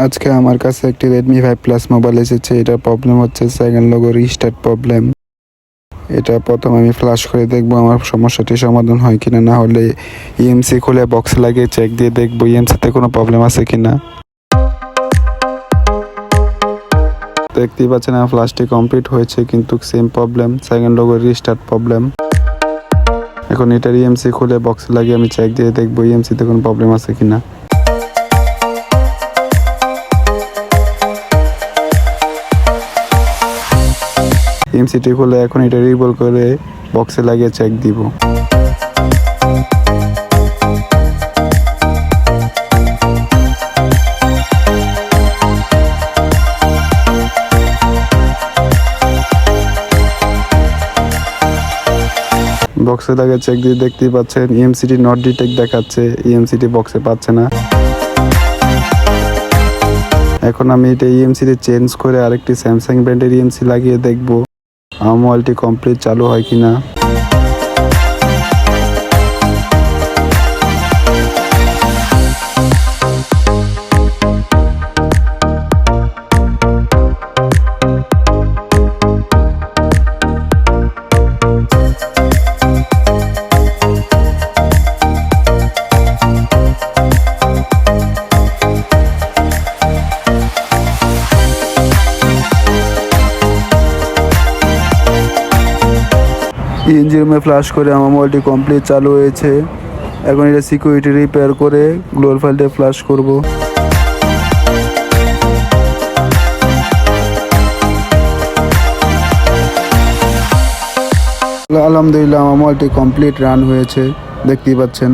আজকে আমার কাছে একটি রেডমি 5 প্লাস মোবাইল এসেছে। এটার প্রবলেম হচ্ছে সেকেন্ড লোগো রিস্টার্ট প্রবলেম। এটা প্রথম আমি ফ্লাশ করে দেখবো আমার সমস্যাটি সমাধান হয় কিনা, না হলে ইএমসি খুলে বক্স লাগিয়ে চেক দিয়ে দেখবো ইএমসিতে কোনো প্রবলেম আছে কিনা। দেখতেই পাচ্ছেন আমার ফ্লাশটি কমপ্লিট হয়েছে, কিন্তু same problem, second logo restart problem. এখন এটার ইএমসি খুলে বক্স লাগিয়ে আমি চেক দিয়ে দেখবো ইএমসিতে কোনো প্রবলেম আছে কিনা। ইএমসিটি খুলে এখন এটা রিবল করে বক্সে লাগিয়ে চেক দিব। বক্সে লাগিয়ে চেক দিয়ে দেখতেই পাচ্ছেন ইএমসিটি নট ডিটেক্ট দেখাচ্ছে, ইএমসিটি বক্সে পাচ্ছে না। এখন আমি এটা ইএমসিটি চেঞ্জ করে আরেকটি স্যামসাং ব্র্যান্ডের ইএমসি লাগিয়ে দেখবো আমার মোবাইলটি কমপ্লিট চালু হয় কিনা। ইঞ্জিন রুমে ফ্লাশ করে আমার মোবাইলটি কমপ্লিট চালু হয়েছে। এখন এটা সিকিউরিটি রিপেয়ার করে গ্লোবাল ফাইলটা ফ্লাশ করব। আলহামদুলিল্লাহ আমার মোবাইলটি কমপ্লিট রান হয়েছে, দেখতেই পাচ্ছেন।